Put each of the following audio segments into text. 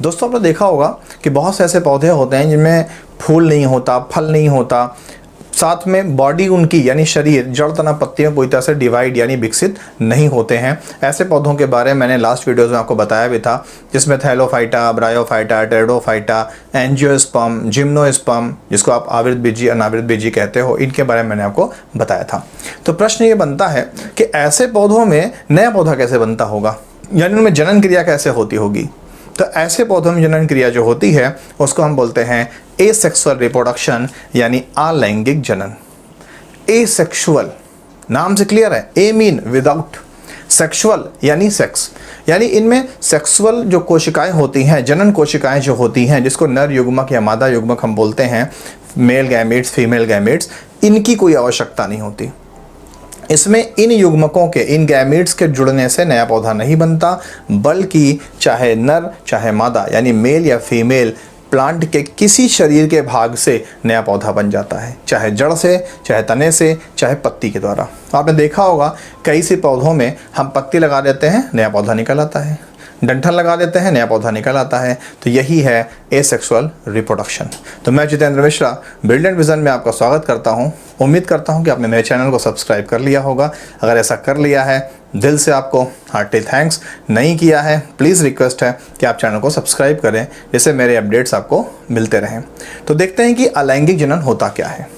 दोस्तों आपने देखा होगा कि बहुत से ऐसे पौधे होते हैं जिनमें फूल नहीं होता, फल नहीं होता, साथ में बॉडी उनकी यानी शरीर जड़ तना पत्तियों पूरी तरह से डिवाइड यानी विकसित नहीं होते हैं। ऐसे पौधों के बारे में मैंने लास्ट वीडियोस में आपको बताया भी था, जिसमें Thallophyta, bryophyta, pteridophyta, angiosperm, gymnosperm, जिसको आप आवृत बीजी, अनावृत बीजी कहते हो, इनके बारे में मैंने आपको बताया था। तो प्रश्न ये बनता है कि ऐसे पौधों में नया पौधा कैसे बनता होगा, यानी उनमें जनन क्रिया कैसे होती होगी। तो ऐसे पौधों में जनन क्रिया जो होती है उसको हम बोलते हैं एसेक्सुअल रिप्रोडक्शन यानी अलैंगिक जनन। एसेक्सुअल नाम से क्लियर है, ए मीन विदाउट, सेक्सुअल यानी सेक्स, यानी इनमें सेक्सुअल जो कोशिकाएं होती हैं, जनन कोशिकाएं जो होती हैं, जिसको नर युग्मक या मादा युग्मक हम बोलते हैं, मेल गैमेट्स, फीमेल गैमेट्स, इनकी कोई आवश्यकता नहीं होती। इसमें इन युग्मकों के, इन गैमेट्स के जुड़ने से नया पौधा नहीं बनता, बल्कि चाहे नर चाहे मादा यानी मेल या फीमेल प्लांट के किसी शरीर के भाग से नया पौधा बन जाता है, चाहे जड़ से, चाहे तने से, चाहे पत्ती के द्वारा। आपने देखा होगा कई से पौधों में हम पत्ती लगा देते हैं, नया पौधा निकल आता है, डंठल लगा देते हैं, नया पौधा निकल आता है। तो यही है एसेक्सुअल रिप्रोडक्शन। तो मैं जितेंद्र मिश्रा ब्रिलियंट विजन में आपका स्वागत करता हूं। उम्मीद करता हूं कि आपने मेरे चैनल को सब्सक्राइब कर लिया होगा। अगर ऐसा कर लिया है, दिल से आपको हार्टी थैंक्स। नहीं किया है, प्लीज़ रिक्वेस्ट है कि आप चैनल को सब्सक्राइब करें, जिससे मेरे अपडेट्स आपको मिलते रहें। तो देखते हैं कि अलैंगिक जनन होता क्या है।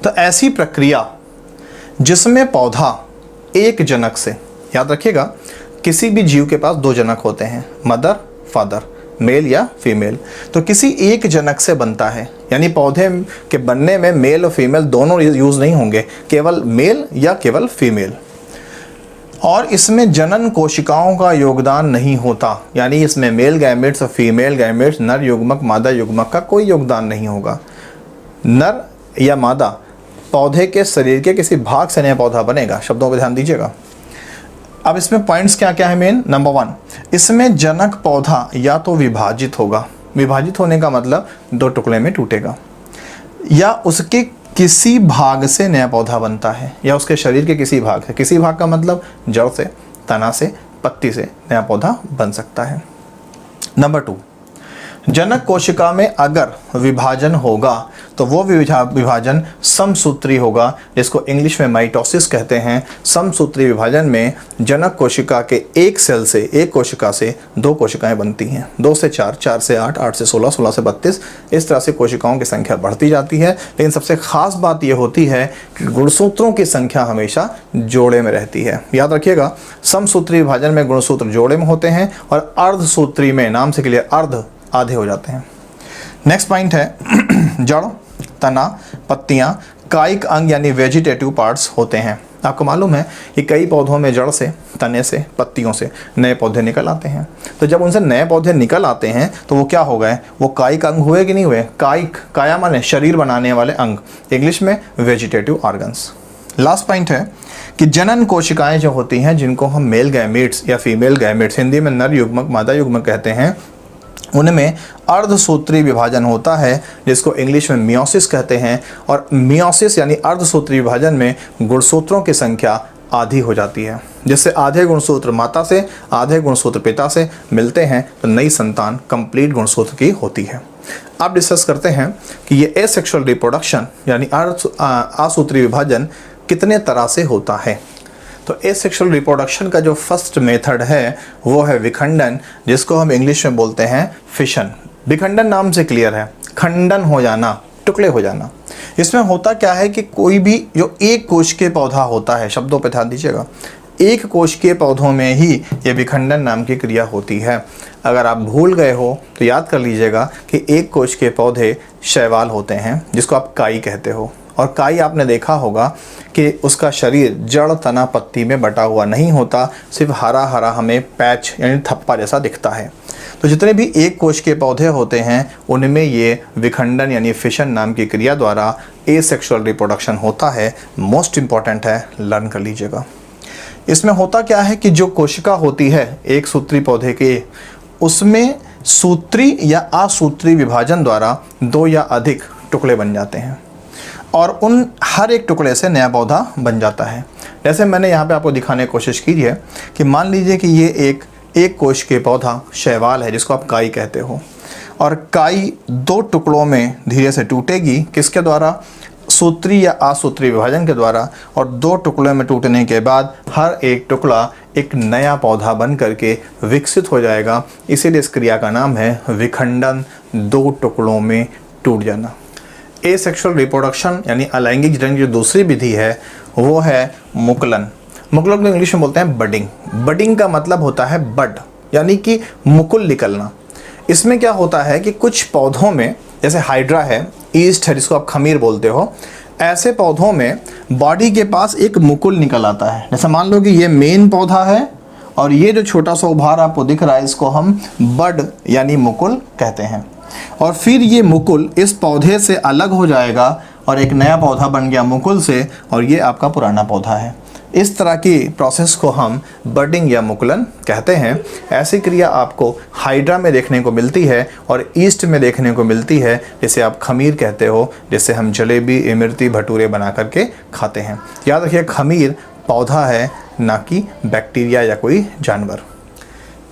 तो ऐसी प्रक्रिया जिसमें पौधा एक जनक से, याद रखिएगा किसी भी जीव के पास दो जनक होते हैं, मदर फादर, मेल या फीमेल, तो किसी एक जनक से बनता है, यानी पौधे के बनने में मेल और फीमेल दोनों यूज़ नहीं होंगे, केवल मेल या केवल फीमेल। और इसमें जनन कोशिकाओं का योगदान नहीं होता, यानी इसमें मेल गैमेट्स और फीमेल गैमेट्स, नर युग्मक मादा युग्मक का कोई योगदान नहीं होगा। नर या मादा पौधे के शरीर के किसी भाग से नया पौधा बनेगा। शब्दों पर ध्यान दीजिएगा। अब इसमें पॉइंट्स क्या क्या है मेन। नंबर 1, इसमें जनक पौधा या तो विभाजित होगा, विभाजित होने का मतलब दो टुकड़े में टूटेगा, या उसके किसी भाग से नया पौधा बनता है, या उसके शरीर के किसी भाग से। किसी भाग का मतलब जड़ से, तना से, पत्ती से नया पौधा बन सकता है। नंबर 2, जनक कोशिका में अगर विभाजन होगा तो वो विभाजन समसूत्री होगा, जिसको इंग्लिश में माइटोसिस कहते हैं। समसूत्री विभाजन में जनक कोशिका के एक सेल से, एक कोशिका से दो कोशिकाएं बनती हैं। 2 से 4, 4 से 8, 8 से 16, 16 से 32, इस तरह से कोशिकाओं की संख्या बढ़ती जाती है। लेकिन सबसे खास बात यह होती है कि गुणसूत्रों की संख्या हमेशा जोड़े में रहती है। याद रखिएगा, समसूत्री विभाजन में गुणसूत्र जोड़े में होते हैं और अर्धसूत्री में, नाम से के लिए अर्ध, आधे हो जाते हैं। नेक्स्ट पॉइंट है जड़, तना, पत्तियां, कायिक अंग यानी वेजिटेटिव पार्ट्स होते हैं। आपको मालूम है कि कई पौधों में जड़ से, तने से, पत्तियों से नए पौधे निकल आते हैं। तो जब उनसे नए पौधे निकल आते हैं तो वो क्या हो गए, वो कायिक अंग हुए कि नहीं हुए। कायिक, काया माने शरीर बनाने वाले अंग, इंग्लिश में वेजिटेटिव ऑर्गन्स। लास्ट पॉइंट है कि जनन कोशिकाएं जो होती हैं, जिनको हम मेल गैमेट्स या फीमेल गैमेट्स, हिंदी में नर युग्मक मादा युग्मक कहते हैं, उनमें अर्धसूत्री विभाजन होता है, जिसको इंग्लिश में मियोसिस कहते हैं। और मियोसिस यानी अर्धसूत्री विभाजन में गुणसूत्रों की संख्या आधी हो जाती है, जिससे आधे गुणसूत्र माता से, आधे गुणसूत्र पिता से मिलते हैं, तो नई संतान कंप्लीट गुणसूत्र की होती है। अब डिस्कस करते हैं कि ये एसेक्सुअल रिप्रोडक्शन यानी असूत्री विभाजन कितने तरह से होता है। तो एसेक्सुअल रिप्रोडक्शन का जो फर्स्ट मेथड है वो है विखंडन, जिसको हम इंग्लिश में बोलते हैं फिशन। विखंडन नाम से क्लियर है, खंडन हो जाना, टुकड़े हो जाना। इसमें होता क्या है कि कोई भी जो एक कोशिकीय पौधा होता है, शब्दों पर ध्यान दीजिएगा, एक कोशिकीय पौधों में ही ये विखंडन नाम की क्रिया होती है। अगर आप भूल गए हो तो याद कर लीजिएगा कि एक कोशिकीय पौधे शैवाल होते हैं, जिसको आप काई कहते हो। और काई आपने देखा होगा कि उसका शरीर जड़, तना, पत्ती में बटा हुआ नहीं होता, सिर्फ हरा हरा हमें पैच यानी थप्पा जैसा दिखता है। तो जितने भी एक कोश के पौधे होते हैं उनमें ये विखंडन यानी फिशन नाम की क्रिया द्वारा एसेक्सुअल रिप्रोडक्शन होता है। मोस्ट इंपॉर्टेंट है, लर्न कर लीजिएगा। इसमें होता क्या है कि जो कोशिका होती है एक सूत्री पौधे के, उसमें सूत्री या असूत्री विभाजन द्वारा दो या अधिक टुकड़े बन जाते हैं और उन हर एक टुकड़े से नया पौधा बन जाता है। जैसे मैंने यहाँ पे आपको दिखाने की कोशिश की है कि मान लीजिए कि ये एक एक कोशिकीय पौधा शैवाल है जिसको आप काई कहते हो, और काई 2 टुकड़ों में धीरे से टूटेगी, किसके द्वारा? सूत्री या असूत्री विभाजन के द्वारा, और 2 टुकड़ों में टूटने के बाद हर एक टुकड़ा एक नया पौधा बन करके विकसित हो जाएगा। इसीलिए इस क्रिया का नाम है विखंडन, 2 टुकड़ों में टूट जाना। एसेक्सुअल रिप्रोडक्शन यानी अलैंगिक जनन की जो दूसरी विधि है वो है मुकुलन। मुकुलन को इंग्लिश में बोलते हैं बडिंग। बडिंग का मतलब होता है बड, यानी कि मुकुल निकलना। इसमें क्या होता है कि कुछ पौधों में, जैसे हाइड्रा है, ईस्ट है जिसको आप खमीर बोलते हो, ऐसे पौधों में बॉडी के पास एक मुकुल निकल आता है। जैसे मान लो कि ये मेन पौधा है और ये जो छोटा सा उभार आपको दिख रहा है इसको हम बड यानी मुकुल कहते हैं, और फिर ये मुकुल इस पौधे से अलग हो जाएगा और एक नया पौधा बन गया मुकुल से, और ये आपका पुराना पौधा है। इस तरह की प्रोसेस को हम बडिंग या मुकुलन कहते हैं। ऐसी क्रिया आपको हाइड्रा में देखने को मिलती है और ईस्ट में देखने को मिलती है, जिसे आप खमीर कहते हो, जिससे हम जलेबी, इमरती, भटूरे बना करके खाते हैं। याद रखिए, खमीर पौधा है, ना कि बैक्टीरिया या कोई जानवर।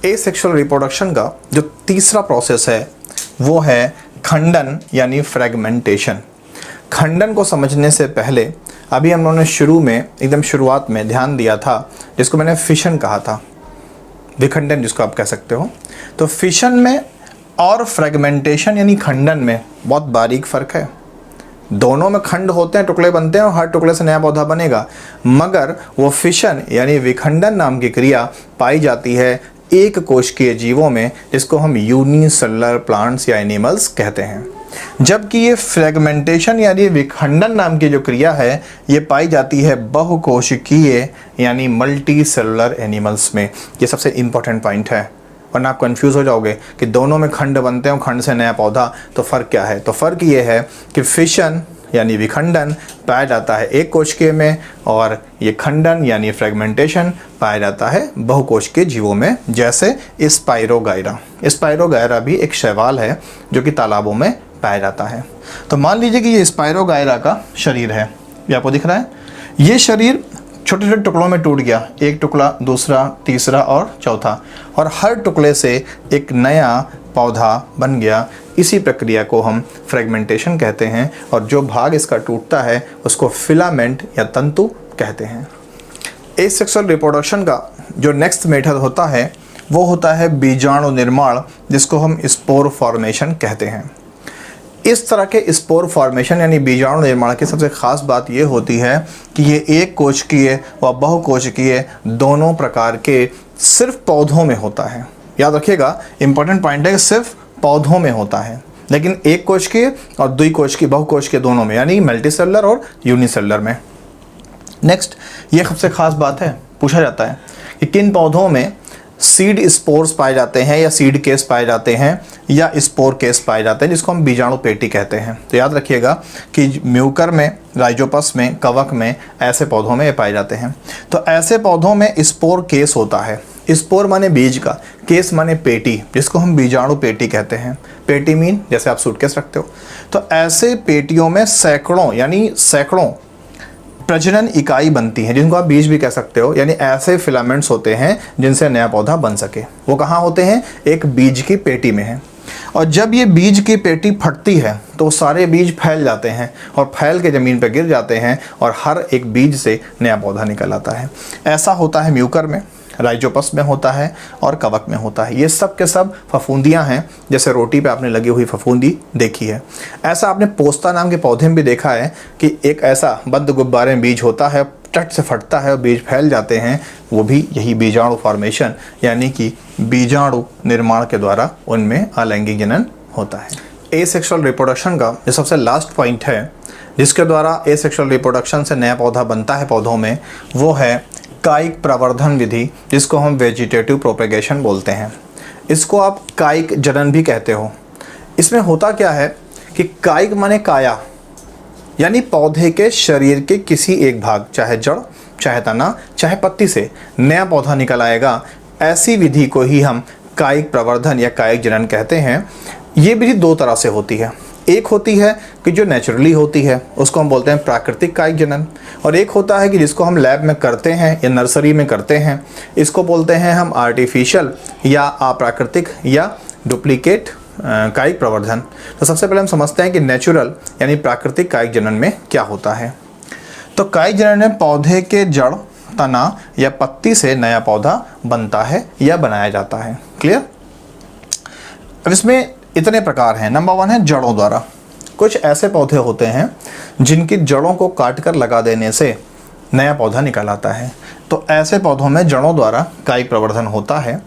एसेक्सुअल रिप्रोडक्शन का जो तीसरा प्रोसेस है वो है खंडन यानी फ्रेगमेंटेशन। खंडन को समझने से पहले अभी हम लोगों ने शुरू में, एकदम शुरुआत में ध्यान दिया था, जिसको मैंने फिशन कहा था, विखंडन जिसको आप कह सकते हो। तो फिशन में और फ्रेगमेंटेशन यानी खंडन में बहुत बारीक फ़र्क है। दोनों में खंड होते हैं, टुकड़े बनते हैं और हर टुकड़े से नया पौधा बनेगा, मगर वो फिशन यानी विखंडन नाम की क्रिया पाई जाती है एक कोशिकीय जीवों में, जिसको हम यूनिसेलुलर प्लांट्स या एनिमल्स कहते हैं। जबकि ये फ्रेगमेंटेशन यानी विखंडन नाम की जो क्रिया है ये पाई जाती है बहुकोशिकीय यानी मल्टी सेलुलर एनिमल्स में। ये सबसे इम्पोर्टेंट पॉइंट है, वरना आप कंफ्यूज हो जाओगे कि दोनों में खंड बनते हैं, खंड से नया पौधा, तो फ़र्क क्या है? तो फ़र्क ये है कि फिशन यानी विखंडन पाया जाता है एक कोशिकीय में, और ये खंडन यानी फ्रेगमेंटेशन पाया जाता है बहुकोशिकीय जीवों में, जैसे स्पाइरोगाइरा। स्पाइरोगाइरा भी एक शैवाल है जो कि तालाबों में पाया जाता है। तो मान लीजिए कि ये स्पाइरोगाइरा का शरीर है, ये आपको दिख रहा है। ये शरीर छोटे छोटे टुकड़ों में टूट गया, एक टुकड़ा, दूसरा, तीसरा और चौथा, और हर टुकड़े से एक नया पौधा बन गया। इसी प्रक्रिया को हम फ्रेगमेंटेशन कहते हैं, और जो भाग इसका टूटता है उसको फिलामेंट या तंतु कहते हैं। एसेक्सुअल रिप्रोडक्शन का जो नेक्स्ट मेथड होता है वो होता है बीजाणु निर्माण, जिसको हम स्पोर फॉर्मेशन कहते हैं। इस तरह के स्पोर फॉर्मेशन यानी बीजाणु निर्माण की सबसे खास बात ये होती है कि ये एक कोशिकीय व बहुकोशिकीय दोनों प्रकार के सिर्फ पौधों में होता है। याद रखिएगा, इंपॉर्टेंट पॉइंट है कि सिर्फ पौधों में होता है, लेकिन एक कोशिकीय और द्विकोशिकीय, बहुकोशिकीय दोनों में, यानी मल्टीसेलुलर और यूनिसेलुलर में। नेक्स्ट, ये सबसे खास बात है, पूछा जाता है कि किन पौधों में सीड स्पोर्स पाए जाते हैं या सीड केस पाए जाते हैं या स्पोर केस पाए जाते हैं, जिसको हम बीजाणु पेटी कहते हैं। तो याद रखिएगा कि म्यूकर में, राइजोपस में, कवक में, ऐसे पौधों में ये पाए जाते हैं। तो ऐसे पौधों में स्पोर केस होता है। स्पोर माने बीज का, केस माने पेटी, जिसको हम बीजाणु पेटी कहते हैं। पेटी मीन जैसे आप सूटकेस रखते हो। तो ऐसे पेटियों में सैकड़ों यानी सैकड़ों प्रजनन इकाई बनती है, जिनको आप बीज भी कह सकते हो, यानी ऐसे फिलामेंट्स होते हैं जिनसे नया पौधा बन सके। वो कहाँ होते हैं? एक बीज की पेटी में है। और जब ये बीज की पेटी फटती है तो सारे बीज फैल जाते हैं और फैल के ज़मीन पर गिर जाते हैं, और हर एक बीज से नया पौधा निकल आता है। ऐसा होता है म्यूकर में, राइजोपस में होता है और कवक में होता है। ये सब के सब फफूंदियाँ हैं, जैसे रोटी पे आपने लगी हुई फफूंदी देखी है। ऐसा आपने पोस्ता नाम के पौधे में भी देखा है कि एक ऐसा बंद गुब्बारे में बीज होता है, चट से फटता है और बीज फैल जाते हैं। वो भी यही बीजाणु फॉर्मेशन यानी कि बीजाणु निर्माण के द्वारा उनमें अलैंगिक जनन होता है। एसेक्सुअल रिप्रोडक्शन का जो सबसे लास्ट पॉइंट है, जिसके द्वारा एसेक्सुअल रिप्रोडक्शन से नया पौधा बनता है पौधों में, वो है कायिक प्रवर्धन विधि, जिसको हम वेजिटेटिव प्रोपेगेशन बोलते हैं। इसको आप कायिक जनन भी कहते हो। इसमें होता क्या है कि कायिक माने काया, यानी पौधे के शरीर के किसी एक भाग, चाहे जड़, चाहे तना, चाहे पत्ती से नया पौधा निकल आएगा। ऐसी विधि को ही हम कायिक प्रवर्धन या कायिक जनन कहते हैं। ये विधि दो तरह से होती है। एक होती है कि जो नेचुरली होती है, उसको हम बोलते हैं प्राकृतिक कायिक जनन, और एक होता है कि जिसको हम लैब में करते हैं या नर्सरी में करते हैं, इसको बोलते हैं हम आर्टिफिशियल या अप्राकृतिक या डुप्लीकेट कायिक प्रवर्धन। तो सबसे पहले हम समझते हैं कि नेचुरल यानी प्राकृतिक कायिक जनन में क्या होता है। तो कायिक जनन में पौधे के जड़, तना या पत्ती से नया पौधा बनता है या बनाया जाता है। क्लियर? अब इसमें इतने प्रकार हैं। नंबर 1 है जड़ों द्वारा। कुछ ऐसे पौधे होते हैं जिनकी जड़ों को काटकर लगा देने से नया पौधा निकल आता है। तो ऐसे पौधों में जड़ों द्वारा कायिक प्रवर्धन होता है।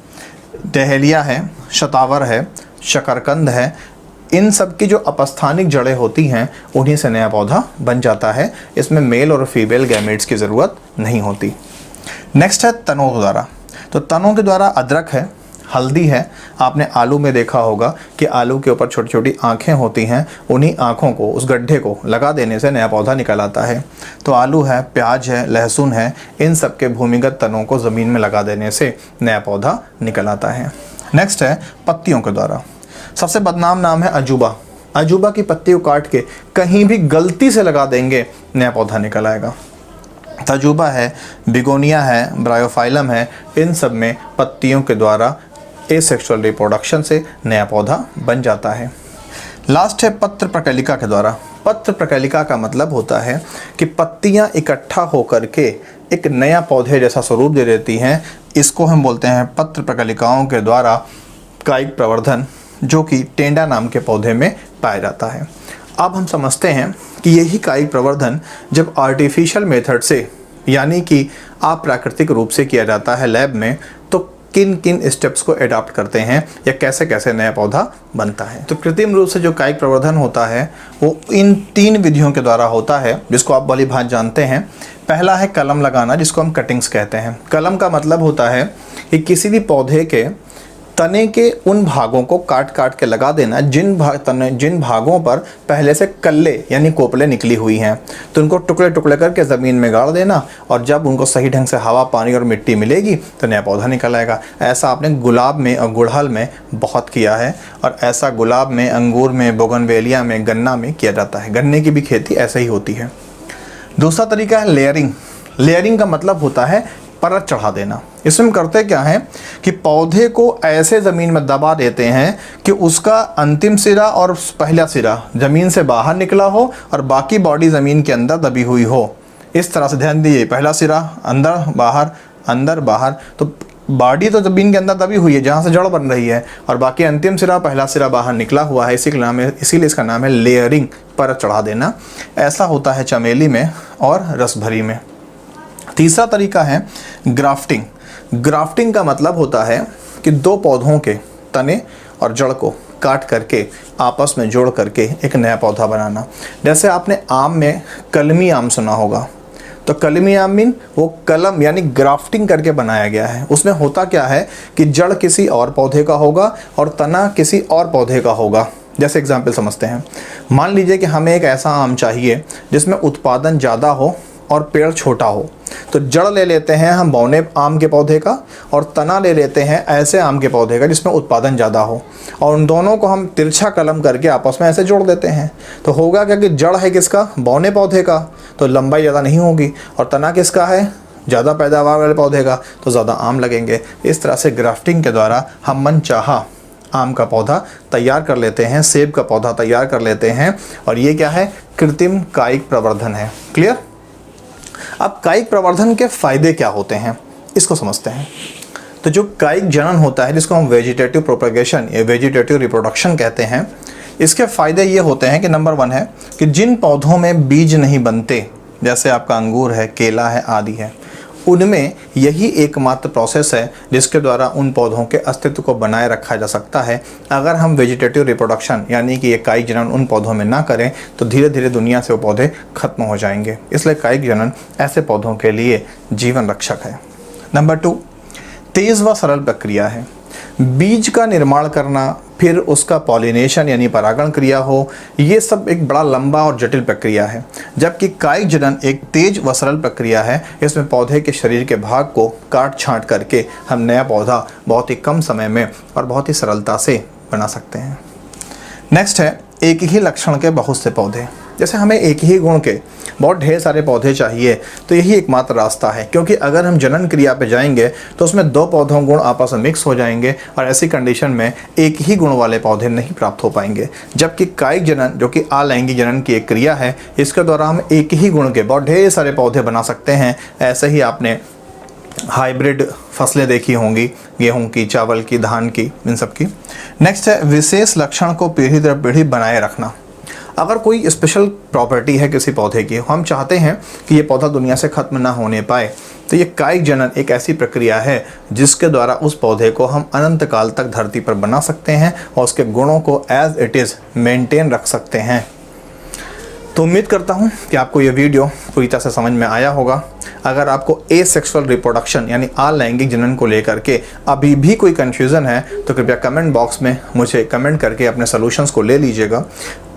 डहेलिया है, शतावर है, शकरकंद है, इन सब की जो अपस्थानिक जड़ें होती हैं उन्हीं से नया पौधा बन जाता है। इसमें मेल और फीमेल गैमेट्स की ज़रूरत नहीं होती। नेक्स्ट है तनों द्वारा। तो तनों के द्वारा अदरक है, हल्दी है। आपने आलू में देखा होगा कि आलू के ऊपर छोटी छोटी आँखें होती हैं, उन्हीं आँखों को, उस गड्ढे को लगा देने से नया पौधा निकल आता है। तो आलू है, प्याज है, लहसुन है, इन सब के भूमिगत तनों को ज़मीन में लगा देने से नया पौधा निकल आता है। नेक्स्ट है पत्तियों के द्वारा। सबसे बदनाम नाम है अजूबा। अजूबा की पत्ती को काट के कहीं भी गलती से लगा देंगे, नया पौधा निकल आएगा। तजुबा है, बिगोनिया है, ब्रायोफाइलम है, इन सब में पत्तियों के द्वारा एसेक्सुअल रिप्रोडक्शन से नया पौधा बन जाता है। लास्ट है पत्र प्रकलिका के द्वारा। पत्र प्रकलिका का मतलब होता है कि पत्तियां इकट्ठा होकर के एक नया पौधे जैसा स्वरूप दे देती हैं। इसको हम बोलते हैं पत्र प्रकलिकाओं के द्वारा कायिक प्रवर्धन, जो कि टेंडा नाम के पौधे में पाया जाता है। अब हम समझते हैं कि यही कायिक प्रवर्धन जब आर्टिफिशियल मेथड से यानी कि अप्राकृतिक रूप से किया जाता है लैब में, तो किन किन स्टेप्स को अडॉप्ट करते हैं या कैसे कैसे नया पौधा बनता है। तो कृत्रिम रूप से जो कायिक प्रवर्धन होता है वो इन 3 विधियों के द्वारा होता है, जिसको आप भली भांति जानते हैं। पहला है कलम लगाना, जिसको हम कटिंग्स कहते हैं। कलम का मतलब होता है कि किसी भी पौधे के तने के उन भागों को काट काट के लगा देना जिन भागों पर पहले से कल्ले यानी कोपले निकली हुई हैं, तो उनको टुकड़े टुकड़े करके ज़मीन में गाड़ देना, और जब उनको सही ढंग से हवा, पानी और मिट्टी मिलेगी तो नया पौधा निकल आएगा। ऐसा आपने गुलाब में और गुड़हल में बहुत किया है, और ऐसा गुलाब में, अंगूर में, बोगनवेलिया में, गन्ना में किया जाता है। गन्ने की भी खेती ऐसे ही होती है। दूसरा तरीका है लेयरिंग। लेयरिंग का मतलब होता है परत चढ़ा देना। इसमें करते क्या है कि पौधे को ऐसे ज़मीन में दबा देते हैं कि उसका अंतिम सिरा और पहला सिरा ज़मीन से बाहर निकला हो और बाकी बॉडी ज़मीन के अंदर दबी हुई हो। इस तरह से ध्यान दीजिए, पहला सिरा अंदर बाहर, तो बॉडी तो ज़मीन के अंदर दबी हुई है जहाँ से जड़ बन रही है, और बाकी अंतिम सिरा, पहला सिरा बाहर निकला हुआ है। इसीलिए इसका नाम है लेयरिंग, परत चढ़ा देना। ऐसा होता है चमेली में और रसभरी में। तीसरा तरीका है ग्राफ्टिंग। ग्राफ्टिंग का मतलब होता है कि 2 पौधों के तने और जड़ को काट करके आपस में जोड़ करके एक नया पौधा बनाना। जैसे आपने आम में कलमी आम सुना होगा, तो कलमी आम मीन वो कलम यानी ग्राफ्टिंग करके बनाया गया है। उसमें होता क्या है कि जड़ किसी और पौधे का होगा और तना किसी और पौधे का होगा। जैसे एग्जाम्पल समझते हैं, मान लीजिए कि हमें एक ऐसा आम चाहिए जिसमें उत्पादन ज़्यादा हो और पेड़ छोटा हो, तो जड़ ले लेते हैं हम बौने आम के पौधे का, और तना ले लेते हैं ऐसे आम के पौधे का जिसमें उत्पादन ज़्यादा हो, और उन दोनों को हम तिरछा कलम करके आपस में ऐसे जोड़ देते हैं। तो होगा क्या कि जड़ है किसका? बौने पौधे का, तो लंबाई ज़्यादा नहीं होगी, और तना किसका है? ज़्यादा पैदावार वाले पौधे का, तो ज़्यादा आम लगेंगे। इस तरह से ग्राफ्टिंग के द्वारा हम मनचाहा आम का पौधा तैयार कर लेते हैं, सेब का पौधा तैयार कर लेते हैं, और ये क्या है? कृत्रिम कायिक प्रवर्धन है। क्लियर? अब कायिक प्रवर्धन के फायदे क्या होते हैं, इसको समझते हैं। तो जो कायिक जनन होता है, जिसको हम वेजिटेटिव प्रोपगेशन या वेजिटेटिव रिप्रोडक्शन कहते हैं, इसके फ़ायदे ये होते हैं कि नंबर 1 है कि जिन पौधों में बीज नहीं बनते, जैसे आपका अंगूर है, केला है आदि है, उनमें यही एकमात्र प्रोसेस है जिसके द्वारा उन पौधों के अस्तित्व को बनाए रखा जा सकता है। अगर हम वेजिटेटिव रिप्रोडक्शन यानी कि ये कायिक जनन उन पौधों में ना करें तो धीरे धीरे दुनिया से वो पौधे खत्म हो जाएंगे। इसलिए कायिक जनन ऐसे पौधों के लिए जीवन रक्षक है। नंबर 2, तेज़ व सरल प्रक्रिया है। बीज का निर्माण करना, फिर उसका पॉलिनेशन यानी परागण क्रिया हो, ये सब एक बड़ा लंबा और जटिल प्रक्रिया है, जबकि कायिक जनन एक तेज व सरल प्रक्रिया है। इसमें पौधे के शरीर के भाग को काट छांट करके हम नया पौधा बहुत ही कम समय में और बहुत ही सरलता से बना सकते हैं। नेक्स्ट है एक ही लक्षण के बहुत से पौधे। जैसे हमें एक ही गुण के बहुत ढेर सारे पौधे चाहिए, तो यही एकमात्र रास्ता है, क्योंकि अगर हम जनन क्रिया पे जाएंगे तो उसमें दो पौधों गुण आपस में मिक्स हो जाएंगे और ऐसी कंडीशन में एक ही गुण वाले पौधे नहीं प्राप्त हो पाएंगे। जबकि कायिक जनन, जो कि अलैंगिक जनन की एक क्रिया है, इसके द्वारा हम एक ही गुण के बहुत ढेर सारे पौधे बना सकते हैं। ऐसे ही आपने हाइब्रिड फसलें देखी होंगी, गेहूं की, चावल की, धान की, इन सब की। नेक्स्ट है विशेष लक्षण को पीढ़ी दर पीढ़ी बनाए रखना। अगर कोई स्पेशल प्रॉपर्टी है किसी पौधे की, हम चाहते हैं कि ये पौधा दुनिया से ख़त्म ना होने पाए, तो ये कायिक जनन एक ऐसी प्रक्रिया है जिसके द्वारा उस पौधे को हम अनंत काल तक धरती पर बना सकते हैं और उसके गुणों को एज इट इज़ मेंटेन रख सकते हैं। तो उम्मीद करता हूँ कि आपको ये वीडियो पूरी तरह से समझ में आया होगा। अगर आपको एसेक्सुअल रिप्रोडक्शन यानी अलैंगिक जनन को लेकर के अभी भी कोई कन्फ्यूज़न है तो कृपया कमेंट बॉक्स में मुझे कमेंट करके अपने सॉल्यूशंस को ले लीजिएगा।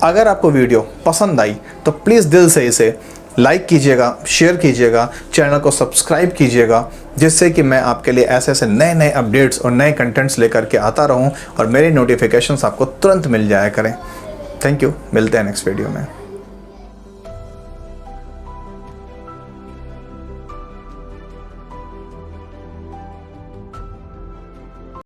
अगर आपको वीडियो पसंद आई तो प्लीज़ दिल से इसे लाइक कीजिएगा, शेयर कीजिएगा, चैनल को सब्सक्राइब कीजिएगा, जिससे कि मैं आपके लिए ऐसे ऐसे नए नए अपडेट्स और नए कंटेंट्स लेकर के आता रहूं और मेरी नोटिफिकेशंस आपको तुरंत मिल जाया करें। थैंक यू, मिलते हैं नेक्स्ट वीडियो में।